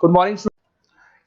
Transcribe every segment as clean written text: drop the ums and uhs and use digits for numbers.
Good morning.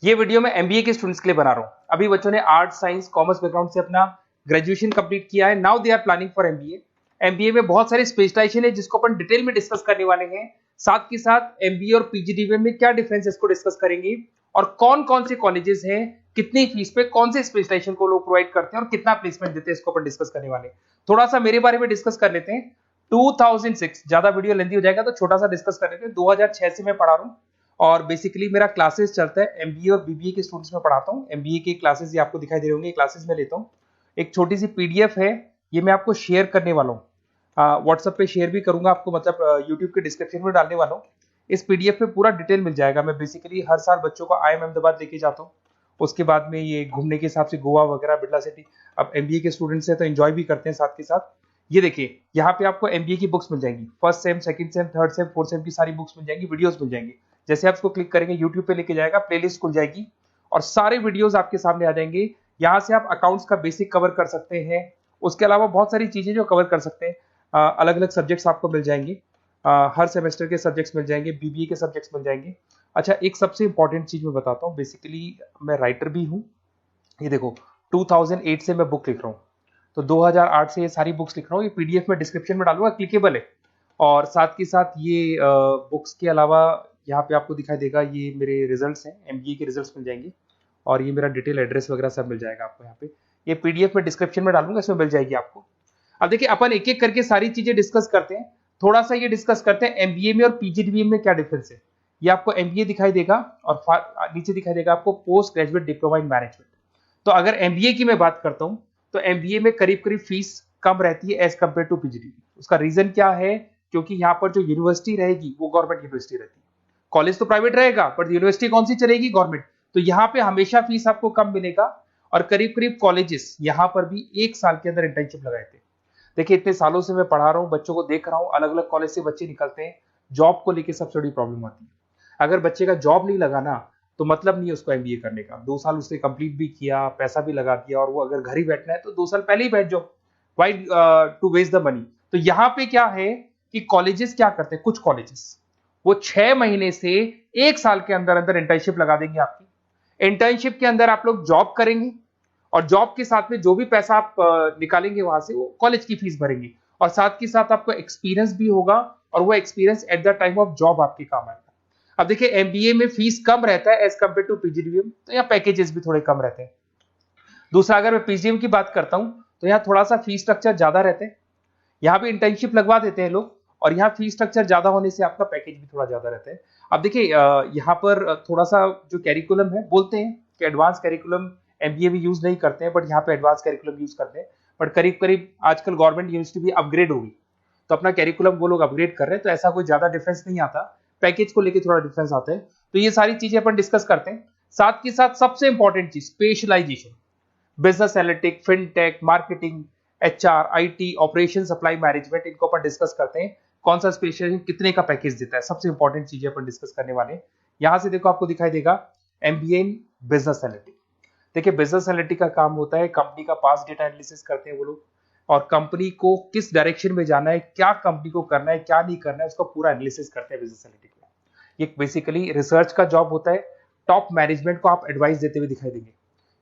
ये video मैं MBA के स्टूडेंट्स के लिए बना रहा हूँ। अभी बच्चों ने आर्ट साइंस कॉमर्स बैकग्राउंड से अपना ग्रेजुएशन कंप्लीट किया है। Now they are planning for MBA. MBA में बहुत सारी स्पेशलाइजेशन है जिसको अपन डिटेल में डिस्कस करने वाले हैं। साथ के साथ एमबीए और पीजीडीबीएम में क्या डिफरेंस है इसको डिस्कस करेंगे, और कौन कौन से कॉलेजेस हैं, कितनी फीस पे कौन से स्पेशलाइजेशन को लोग प्रोवाइड करते हैं और कितना प्लेसमेंट देते हैं, इसको अपन डिस्कस करने वाले हैं। थोड़ा सा मेरे बारे में डिस्कस कर लेते हैं। 2006, ज्यादा वीडियो लेंथी हो जाएगा तो छोटा सा डिस्कस कर लेते हैं। 2006 से मैं पढ़ा रहा हूँ और बेसिकली मेरा क्लासेस चलता है एमबीए और बीबीए के स्टूडेंट्स में पढ़ाता हूँ। एमबीए के क्लासेस ये आपको दिखाई दे रहे होंगे, क्लासेस में लेता हूँ। एक छोटी सी पीडीएफ है, ये मैं आपको शेयर करने वाला हूँ, व्हाट्सएप पे शेयर भी करूंगा आपको, मतलब यूट्यूब के डिस्क्रिप्शन में डालने वाला हूँ। इस पीडीएफ पे पूरा डिटेल मिल जाएगा। मैं बेसिकली हर साल बच्चों को IIM अहमदाबाद लेके जाता हूँ। उसके बाद में ये घूमने के हिसाब से गोवा वगैरह, बिरला सिटी। अब एमबीए के स्टूडेंट्स हैं तो एंजॉय भी करते हैं साथ के साथ। ये देखिए, यहाँ पे आपको एमबीए की बुक्स मिल जाएंगी, first sem, second same, third same, fourth same की सारी बुक्स मिल जाएंगी, वीडियोस मिल जाएंगी। जैसे आप इसको क्लिक करेंगे यूट्यूब पे लेके जाएगा, प्लेलिस्ट खुल जाएगी और सारे वीडियोस आपके सामने आ जाएंगे। यहाँ से आप अकाउंट्स का बेसिक कवर कर सकते हैं। उसके अलावा बहुत सारी चीजें जो कवर कर सकते हैं। अलग अलग सब्जेक्ट्स आपको मिल जाएंगे, हर सेमेस्टर के सब्जेक्ट्स मिल जाएंगे, बीबीए के सब्जेक्ट्स मिल जाएंगे। अच्छा, एक सबसे इंपॉर्टेंट चीज मैं बताता हूँ, बेसिकली मैं राइटर भी हूँ। ये देखो, 2008 से मैं बुक लिख रहा हूँ, तो 2008 से ये सारी बुक्स लिख रहा हूँ। ये पीडीएफ में डिस्क्रिप्शन में डालूंगा, क्लिकेबल है। और साथ के साथ ये बुक्स के अलावा यहाँ पे आपको दिखाई देगा, ये मेरे रिजल्ट्स हैं, एमबीए के रिजल्ट्स मिल जाएंगे। और ये मेरा डिटेल एड्रेस वगैरह सब मिल जाएगा आपको यहाँ पे। ये पीडीएफ में डिस्क्रिप्शन में डालूंगा, इसमें मिल जाएगी आपको। अब देखिए, अपन एक एक करके सारी चीजें डिस्कस करते हैं। थोड़ा सा ये डिस्कस करते हैं एमबीए में और पीजीडीबीएम में क्या डिफरेंस है। ये आपको एमबीए दिखाई देगा और नीचे दिखाई देगा आपको post graduate diploma in management. तो अगर एमबीए की मैं बात करता हूं तो एमबीए में करीब करीब फीस कम रहती है एज कंपेयर टू पीजीडीबी। उसका रीजन क्या है? क्योंकि यहाँ पर जो यूनिवर्सिटी रहेगी वो गवर्नमेंट यूनिवर्सिटी रहती है। कॉलेज तो प्राइवेट रहेगा पर यूनिवर्सिटी कौन सी चलेगी? गवर्नमेंट। तो यहाँ पे हमेशा फीस आपको कम मिलेगा। और करीब करीब कॉलेजेस यहाँ पर भी 1 साल के अंदर इंटर्नशिप लगाए थे। देखिए, इतने सालों से मैं पढ़ा रहा हूँ, बच्चों को देख रहा हूँ, अलग अलग कॉलेज से बच्चे निकलते हैं, जॉब को लेकर सबसे बड़ी प्रॉब्लम आती है। अगर बच्चे का जॉब नहीं लगाना तो मतलब नहीं है उसको एमबीए करने का। 2 साल उसने कंप्लीट भी किया, पैसा भी लगा दिया, और वो अगर घर ही बैठना है तो 2 साल पहले ही बैठ जाओ, why to waste the money. तो यहाँ पे क्या है कि कॉलेजेस क्या करते हैं, कुछ कॉलेजेस वो 6 महीने से 1 साल के अंदर अंदर इंटर्नशिप लगा देंगे आपकी। इंटर्नशिप के अंदर आप लोग जॉब करेंगे और जॉब के साथ में जो भी पैसा आप निकालेंगे वहां से, वो कॉलेज की फीस भरेंगे, और साथ के साथ आपको एक्सपीरियंस भी होगा, और वो experience at the time of job आपके काम आएगा। अब देखिए, एमबीए में फीस कम रहता है एज कंपेयर टू पीजीडीबीएम, तो यहाँ पैकेजेस भी थोड़े कम रहते हैं। दूसरा, अगर मैं पीजीडीबीएम की बात करता हूं तो यहाँ थोड़ा सा फीस स्ट्रक्चर ज्यादा रहते हैं। यहाँ भी इंटर्नशिप लगवा देते हैं लोग, और यहाँ फीस स्ट्रक्चर ज्यादा होने से आपका पैकेज भी थोड़ा ज्यादा रहता है। अब देखिए, यहाँ पर थोड़ा सा जो कैरिकुलम है, बोलते हैं कि एडवांस कैरिकुलम एमबीए भी यूज नहीं करते हैं, बट यहाँ पे एडवांस कैरिकुलम यूज करते हैं। बट करीब करीब आजकल गवर्नमेंट यूनिवर्सिटी भी अपग्रेड होगी, तो अपना कैरिकुलम वो लोग अपग्रेड कर रहे हैं, तो ऐसा कोई ज्यादा डिफरेंस नहीं आता। पैकेज को लेके थोड़ा डिफरेंस आता है। तो ये सारी चीजें अपन डिस्कस करते हैं। साथ के साथ सबसे इंपॉर्टेंट चीज, specialisation, business analytic, fintech, marketing, HR, IT, operation, supply management, इनको अपन डिस्कस करते हैं। कौन सा स्पेशलाइजेशन कितने का पैकेज देता है, सबसे इंपॉर्टेंट चीजें अपन डिस्कस करने वाले हैं। यहां से देखो, आपको दिखाई देगा एमबीए इन बिजनेस एनालिटिक। देखिए, बिजनेस एनालिटिक का काम होता है, कंपनी का पास डेटा एनालिसिस करते हैं वो लोग, और कंपनी को किस डायरेक्शन में जाना है, क्या कंपनी को करना है, क्या नहीं करना है, उसका पूरा एनालिसिस करते हैं बिजनेस एनालिटिक में। ये बेसिकली रिसर्च का जॉब होता है। टॉप मैनेजमेंट को आप एडवाइस देते हुए दिखाई देंगे,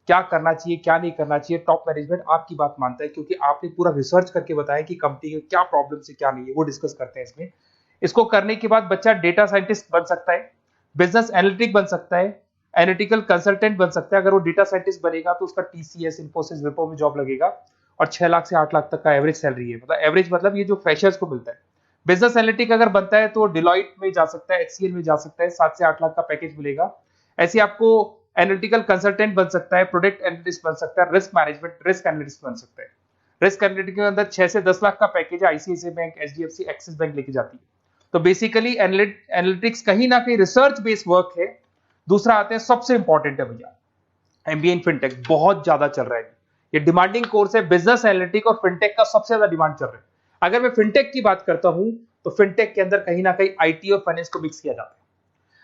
क्या करना चाहिए, क्या नहीं करना चाहिए। टॉप मैनेजमेंट आपकी बात मानता है, क्योंकि आपने पूरा रिसर्च करके बताया कि कंपनी के क्या प्रॉब्लम है, क्या नहीं है, वो डिस्कस करते हैं इसमें। इसको करने के बाद बच्चा डेटा साइंटिस्ट बन सकता है, बिजनेस एनालिटिक बन सकता है, एनालिटिकल कंसल्टेंट बन सकता है। अगर वो डेटा साइंटिस्ट बनेगा तो उसका टीसीएस, इन्फोसिस, विप्रो में जॉब लगेगा, और 6 लाख से 8 लाख तक का एवरेज सैलरी है। मतलब एवरेज मतलब ये जो फ्रेशर्स को मिलता है। बिजनेस एनालिटिक अगर बनता है तो डिलॉइट में जा सकता है, एचसीएल में जा सकता है, 7 से 8 लाख का पैकेज मिलेगा। ऐसे आपको एनालिटिकल कंसल्टेंट बन सकता है, प्रोडक्ट एनालिस्ट बन सकता है, रिस्क मैनेजमेंट, रिस्क एनालिस्ट बन सकता है। रिस्क एनालिटिक के अंदर 6 से 10 लाख का पैकेज है, ICICI bank, HDFC, axis bank लेके जाती है। तो बेसिकली एनालिटिक्स कहीं ना कहीं रिसर्च बेस्ड वर्क है। दूसरा आते हैं, सबसे इंपॉर्टेंट है भैया, एमबीए इन फिनटेक बहुत ज्यादा चल रहा है। ये डिमांडिंग कोर्स है, बिजनेस एनालिटिक और फिनटेक का सबसे ज्यादा डिमांड चल रहा है। अगर मैं फिनटेक की बात करता हूं तो फिनटेक के अंदर कहीं ना कहीं आईटी और फाइनेंस को मिक्स किया जाता है।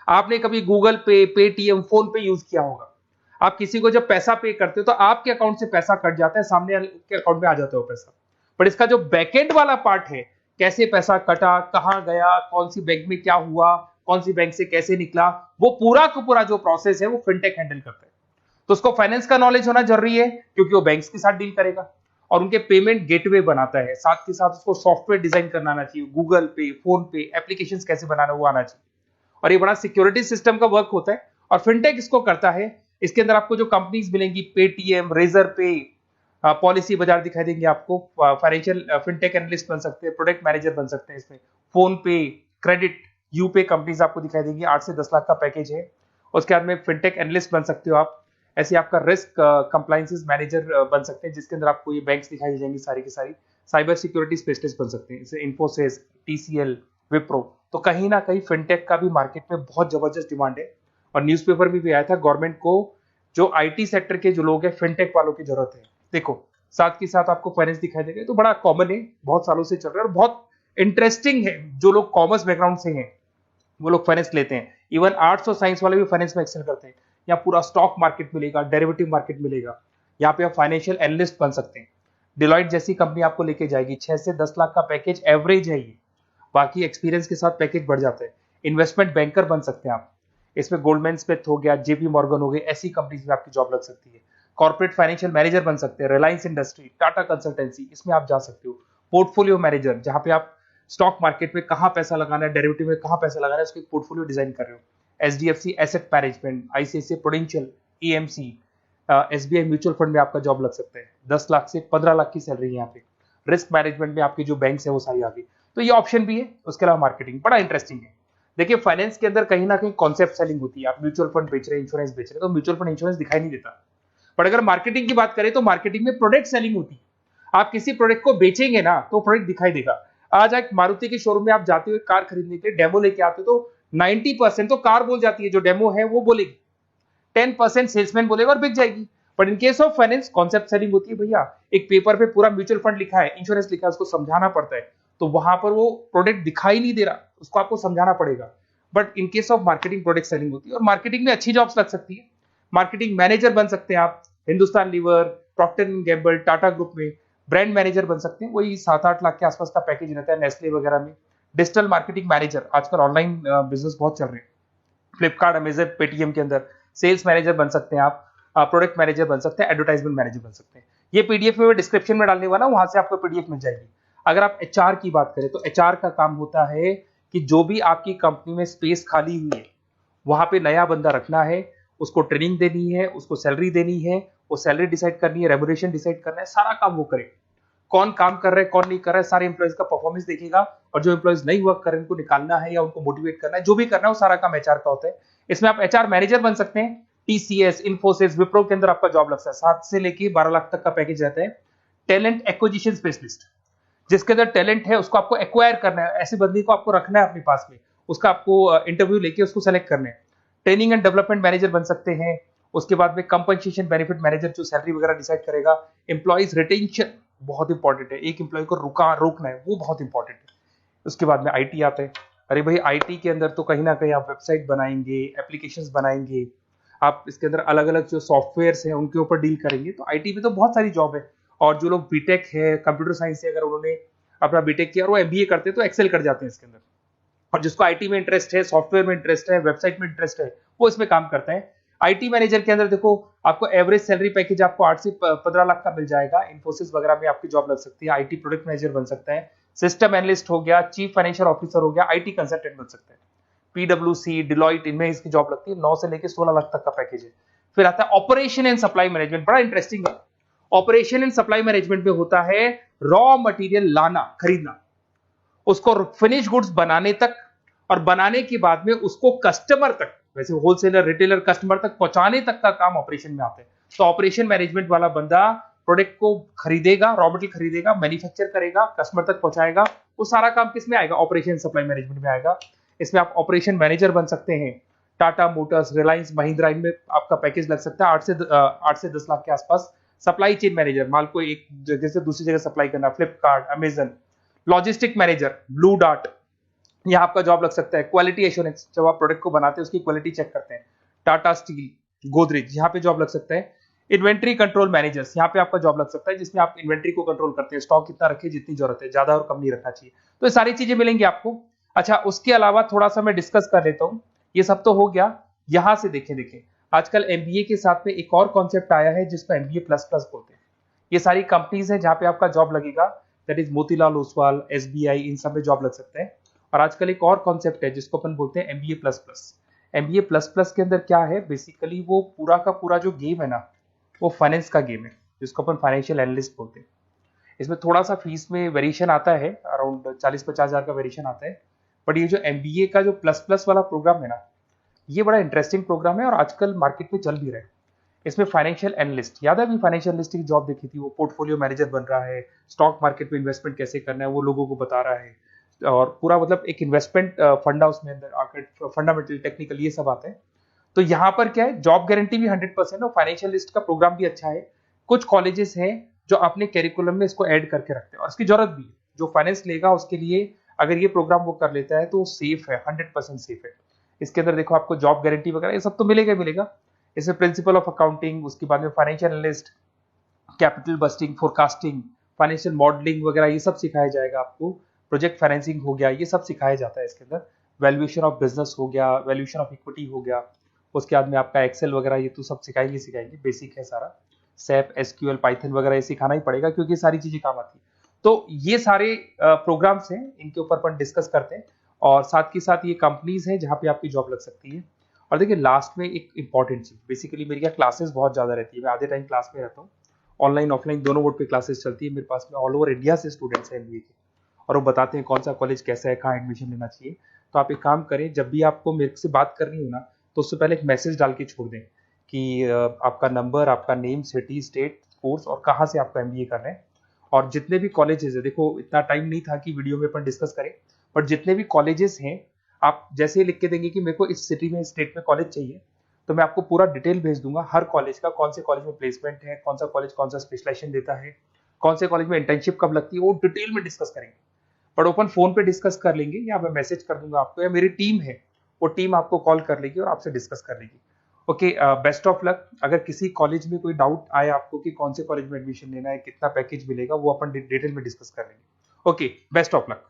आपने कभी गूगल पे, पेटीएम, फोन पे यूज किया होगा। आप किसी को जब पैसा पे करते हो तो आपके अकाउंट से पैसा कट जाता है, सामने के अकाउंट में आ जाता है वो पैसा। पर इसका जो बैकएंड वाला पार्ट है, कैसे पैसा कटा, कहां गया, कौन सी बैंक में क्या हुआ, कौन सी बैंक से कैसे निकला, वो पूरा का पूरा जो प्रोसेस है वो फिनटेक हैंडल करता है। तो उसको फाइनेंस का नॉलेज होना जरूरी है क्योंकि वो बैंक्स के साथ डील करेगा और उनके पेमेंट गेटवे बनाता है। साथ के साथ उसको सॉफ्टवेयर डिजाइन करना आना चाहिए, गूगल पे, फोन पे, एप्लीकेशंस कैसे बनाना वो आना चाहिए। और ये बड़ा सिक्योरिटी सिस्टम का वर्क होता है और फिनटेक इसको करता है। इसके अंदर आपको जो कंपनीज मिलेंगी, पेटीएम, रेजर पे, पॉलिसी बाजार दिखाई देंगे आपको, फाइनेंशियल फिनटेक एनालिस्ट बन सकते हैं, प्रोडक्ट मैनेजर बन सकते हैं इसमें, फोन पे, क्रेडिट, यूपे कंपनीज आपको दिखाई देंगी। 8 से 10 लाख का पैकेज है। उसके बाद में फिनटेक एनालिस्ट बन सकते हो आप। ऐसे आपका रिस्क कंप्लायंसेस मैनेजर बन सकते हैं जिसके अंदर आपको ये बैंक्स दिखाई दे जाएंगी सारी की सारी। साइबर सिक्योरिटी स्पेशलिस्ट बन सकते हैं, जैसे इन्फोसिस, टीसीएल, विप्रो। तो कहीं ना कहीं फिनटेक का भी मार्केट में बहुत जबरदस्त डिमांड है और न्यूज़पेपर में भी आया था, गवर्नमेंट को जो आईटी सेक्टर के जो लोग हैं फिनटेक वालों की जरूरत है। देखो साथ के साथ आपको फाइनेंस दिखाई देगा, तो बड़ा कॉमन है, बहुत सालों से चल रहा है और बहुत इंटरेस्टिंग है। जो लोग कॉमर्स बैकग्राउंड से हैं वो लोग फाइनेंस लेते हैं। इवन आर्ट्स और साइंस वाले भी फाइनेंस में एक्सेल करते हैं। यहाँ पूरा स्टॉक मार्केट मिलेगा, डेरिवेटिव मार्केट मिलेगा। यहाँ पे आप फाइनेंशियल एनालिस्ट बन सकते हैं। डिलॉइट जैसी कंपनी आपको लेके जाएगी। 6 से 10 लाख का पैकेज एवरेज है ये, बाकी एक्सपीरियंस के साथ पैकेज बढ़ जाता है। इन्वेस्टमेंट बैंकर बन सकते हैं आप, इसमें गोल्डमैन स्मिथ हो गया, जेपी मॉर्गन हो गए, ऐसी कंपनीज में आपकी जॉब लग सकती है। कॉर्पोरेट फाइनेंशियल मैनेजर बन सकते हैं, रिलायंस इंडस्ट्री, टाटा कंसल्टेंसी, इसमें आप जा सकते हो। पोर्टफोलियो मैनेजर, जहां पे आप स्टॉक मार्केट में कहां पैसा लगाना है, डेरिवेटिव में कहां पैसा लगाना है, उसको एक पोर्टफोलियो डिजाइन कर रहे हो। HDFC asset management, ICICI prudential, AMC, SBI mutual fund में आपका जॉब लग सकता है। 10 लाख से 15 लाख की सैलरी है यहाँ पे। रिस्क मैनेजमेंट में आपकी जो बैंक्स है वो सारी आ गई। तो ये ऑप्शन भी है। उसके अलावा मार्केटिंग बड़ा इंटरेस्टिंग है। देखिए फाइनेंस के अंदर कहीं ना कहीं कॉन्सेप्ट सेलिंग होती है। आप म्यूचुअल फंड बेच रहे हैं, इंश्योरेंस बेच रहे हैं, तो म्यूचुअल फंड इंश्योरेंस दिखाई नहीं देता। पर अगर मार्केटिंग की बात करें तो मार्केटिंग में प्रोडक्ट सेलिंग होती है। आप किसी प्रोडक्ट को बेचेंगे ना तो प्रोडक्ट दिखाई देगा। आज एक मारुति के शोरूम में आप जाते हुए कार खरीदने के लिए डेमो लेके आते हो तो 90% तो कार बोल जाती है, जो डेमो है वो बोलेगी, 10% सेल्समैन बोलेगा और बिक जाएगी। But in case of finance concept selling होती है। भैया एक पेपर पे पूरा म्यूचुअल फंड लिखा है, इंश्योरेंस लिखा है, उसको समझाना पड़ता है। तो वहां पर वो प्रोडक्ट दिखाई नहीं दे रहा, उसको आपको समझाना पड़ेगा। But in case of marketing product selling होती है और मार्केटिंग में अच्छी जॉब्स लग सकती है। मार्केटिंग मैनेजर बन सकते हैं आप, Hindustan lever, Procter and Gamble, Tata group में ब्रांड मैनेजर बन सकते हैं। वही 7-8 लाख के आसपास का पैकेज रहता है, नेस्ले वगैरह में। डिजिटल मार्केटिंग मैनेजर, आजकल ऑनलाइन बिजनेस बहुत चल रहे हैं, फ्लिपकार्ट, अमेजन, पेटीएम के अंदर सेल्स मैनेजर बन सकते हैं आप, प्रोडक्ट मैनेजर बन सकते हैं, एडवर्टाइजमेंट मैनेजर बन सकते हैं। ये पीडीएफ में मैं डिस्क्रिप्शन में डालने वाला हूं, वहां से आपको पीडीएफ मिल जाएगी। अगर आप एचआर की बात करें तो एचआर का काम होता है कि जो भी आपकी कंपनी में स्पेस खाली हुई है वहां पे नया बंदा रखना है, उसको ट्रेनिंग देनी है, उसको सैलरी देनी है, वो सैलरी डिसाइड करनी है, रेम्यूनरेशन डिसाइड करना है, सारा काम वो करे। कौन काम कर रहा है, कौन नहीं कर रहा है, सारे एम्प्लॉइज का परफॉर्मेंस देखेगा और जो एम्प्लॉइज नहीं वर्क कर रहे हैं उनको निकालना है या उनको मोटिवेट करना है, जो भी करना है वो सारा काम एचआर का होता है। इसमें आप एचआर मैनेजर बन सकते हैं। टीसीएस, इन्फोसिस, विप्रो के अंदर आपका जॉब लग सकता है। 7 से लेके 12 लाख तक का पैकेज रहता है। टैलेंट एक्विजिशन स्पेशलिस्ट, जिसके अंदर टैलेंट है उसको आपको एक्वायर करना है, ऐसे बंदी को आपको रखना है अपने पास में, उसका आपको इंटरव्यू लेके उसको सेलेक्ट करना है। ट्रेनिंग एंड डेवलपमेंट मैनेजर बन सकते हैं। उसके बाद में कंपनसेशन बेनिफिट मैनेजर, जो सैलरी वगैरह डिसाइड करेगा। एम्प्लॉइज रिटेंशन बहुत इंपॉर्टेंट है, एक एम्प्लॉय को रोकना है, वो बहुत इंपॉर्टेंट है। उसके बाद में आईटी आता है। अरे भाई आईटी के अंदर तो कहीं ना कहीं आप वेबसाइट बनाएंगे, एप्लीकेशंस बनाएंगे, आप इसके अंदर अलग अलग जो सॉफ्टवेयर्स हैं उनके ऊपर डील करेंगे। तो आईटी में तो बहुत सारी जॉब है। और जो लोग बीटेक है, कंप्यूटर साइंस से अगर उन्होंने अपना बीटेक किया और वो एमबीए करते हैं तो एक्सेल कर जाते हैं इसके अंदर। और जिसको आईटी में इंटरेस्ट है, सॉफ्टवेयर में इंटरेस्ट है, वेबसाइट में इंटरेस्ट है, वो इसमें काम करता है। आईटी मैनेजर के अंदर देखो आपको एवरेज सैलरी पैकेज आपको 8 से 15 लाख का मिल जाएगा। इन्फोसिस वगैरह में आपकी जॉब लग सकती है। आईटी प्रोडक्ट मैनेजर बन सकता है, सिस्टम एनालिस्ट हो गया, चीफ फाइनेंशियल ऑफिसर हो गया, आईटी कंसल्टेंट बन सकते हैं। पीडब्ल्यूसी, डिलॉइट, इनमें इसकी जॉब लगती है। 9 से लेकर 16 लाख तक का पैकेज है। फिर आता है ऑपरेशन एंड सप्लाई मैनेजमेंट, बड़ा इंटरेस्टिंग है। ऑपरेशन एंड सप्लाई मैनेजमेंट में होता है रॉ मटेरियल लाना, खरीदना, उसको फिनिश गुड्स बनाने तक और बनाने के बाद में उसको कस्टमर तक, वैसे होलसेलर, रिटेलर, कस्टमर तक पहुंचाने तक का काम ऑपरेशन में आता है। तो ऑपरेशन मैनेजमेंट वाला बंदा प्रोडक्ट को खरीदेगा, रॉ मटेरियल खरीदेगा, मैन्युफैक्चर करेगा, कस्टमर तक पहुंचाएगा। वो सारा काम किस में आएगा? ऑपरेशन सप्लाई मैनेजमेंट में आएगा। इसमें आप ऑपरेशन मैनेजर बन सकते हैं। टाटा मोटर्स, रिलायंस, महिंद्रा, इनमें आपका पैकेज लग सकता है 8 से 10 लाख के आसपास। सप्लाई चेन मैनेजर, माल को एक जगह से दूसरी जगह सप्लाई करना, Flipkart, Amazon. Logistic manager, blue dart, यहाँ आपका जॉब लग सकता है। क्वालिटी एश्योरेंस, जब आप प्रोडक्ट को बनाते हैं उसकी क्वालिटी चेक करते हैं, टाटा स्टील, गोदरेज, यहाँ पे जॉब लग सकता है। इन्वेंट्री कंट्रोल मैनेजर्स, यहाँ पे आपका जॉब लग सकता है, जिसमें आप इन्वेंट्री को कंट्रोल करते हैं, स्टॉक कितना रखे, जितनी जरूरत है, ज्यादा और कम नहीं रखना चाहिए। तो ये सारी चीजें मिलेंगी आपको। अच्छा, उसके अलावा थोड़ा सा मैं डिस्कस कर लेता हूँ। ये सब तो हो गया। यहां से देखें आजकल एमबीए के साथ में एक और कॉन्सेप्ट आया है जिसको एमबीए प्लस प्लस बोलते हैं। ये सारी कंपनीज है जहां पे आपका जॉब लगेगा, that is Motilal Oswal, SBI, इन सब में जॉब लग सकता है। और आजकल एक और कॉन्सेप्ट है जिसको अपन बोलते हैं MBA plus plus. MBA plus plus के अंदर क्या है, बेसिकली वो पूरा का पूरा जो गेम है ना, वो फाइनेंस का गेम है, जिसको अपन फाइनेंशियल एनालिस्ट बोलते हैं। इसमें थोड़ा सा फीस में वेरिएशन आता है, अराउंड 40-50 हज़ार का वेरिएशन आता है। बट ये जो एमबीए का जो प्लस प्लस वाला प्रोग्राम है ना, ये बड़ा इंटरेस्टिंग प्रोग्राम है और आजकल मार्केट में चल भी रहा है। इसमें फाइनेंशियल एनालिस्ट, याद है अभी फाइनेंशियल एनालिस्ट की जॉब देखी थी, वो पोर्टफोलियो मैनेजर बन रहा है, स्टॉक मार्केट में इन्वेस्टमेंट कैसे करना है वो लोगों को बता रहा है, और पूरा मतलब एक इन्वेस्टमेंट फंडा उसमें अंदर फंडामेंटल टेक्निकल ये सब आता है। तो यहाँ पर क्या है, जॉब गारंटी भी 100% और फाइनेंशियल लिस्ट का प्रोग्राम भी अच्छा है। कुछ कॉलेजेस हैं जो अपने कैरिकुलम में इसको ऐड करके रखते हैं और इसकी जरूरत भी है। जो फाइनेंस लेगा उसके लिए अगर ये प्रोग्राम वो कर लेता है तो सेफ है, 100% सेफ है। इसके अंदर देखो आपको जॉब गारंटी वगैरह ये सब तो मिलेगा ही मिलेगा। इसमें प्रिंसिपल ऑफ अकाउंटिंग, उसके बाद में financial analyst, capital budgeting, forecasting, financial modelling वगैरह ये सब सिखाया जाएगा आपको। प्रोजेक्ट फाइनेंसिंग हो गया, ये सब सिखाया जाता है इसके अंदर। वैल्यूएशन ऑफ बिजनेस हो गया, वैल्यूएशन ऑफ इक्विटी हो गया। उसके बाद में आपका एक्सेल वगैरह ये तो सब सिखाएंगे, बेसिक है सारा। सैप, एसक्यूएल, पाइथन वगैरह ये सिखाना ही पड़ेगा क्योंकि सारी चीजें काम आती है। तो ये सारे प्रोग्राम्स हैं, इनके ऊपर अपन डिस्कस करते हैं। और साथ के साथ ये कंपनीज हैं जहाँ पे आपकी जॉब लग सकती है। और देखिए लास्ट में एक इंपॉर्टेंट चीज, बेसिकली मेरी क्या क्लासेस बहुत ज्यादा रहती है, मैं आधे टाइम क्लास में रहता हूँ। ऑनलाइन ऑफलाइन दोनों मोड पे क्लासेस चलती है मेरे पास में। ऑल ओवर इंडिया से स्टूडेंट्स हैं एमबीए के, और वो बताते हैं कौन सा कॉलेज कैसा है, कहाँ एडमिशन लेना चाहिए। तो आप एक काम करें, जब भी आपको मेरे से बात करनी हो ना, तो उससे पहले एक मैसेज डाल के छोड़ दें कि आपका नंबर, आपका नेम, सिटी, स्टेट, कोर्स और कहाँ से आपका एमबीए कर रहे हैं। और जितने भी कॉलेजेस है, देखो इतना टाइम नहीं था कि वीडियो में अपन डिस्कस करें, बट जितने भी कॉलेजेस हैं आप जैसे ही लिख के देंगे कि मेरे को इस सिटी में, स्टेट में कॉलेज चाहिए, तो मैं आपको पूरा डिटेल भेज दूंगा हर कॉलेज का, कौन से कॉलेज में प्लेसमेंट है, कौन सा कॉलेज कौन सा स्पेशलाइजेशन देता है, कौन से कॉलेज में इंटर्नशिप कब लगती है, वो डिटेल में डिस्कस करेंगे। बट ओपन फोन पे डिस्कस कर लेंगे, या मैं मैसेज कर दूंगा आपको, या मेरी टीम है वो टीम आपको कॉल कर लेगी और आपसे डिस्कस कर लेगी। Okay, best of luck. अगर किसी कॉलेज में कोई डाउट आए आपको कि कौन से कॉलेज में एडमिशन लेना है, कितना पैकेज मिलेगा, वो अपन डिटेल में डिस्कस कर लेंगे। Okay, best of luck.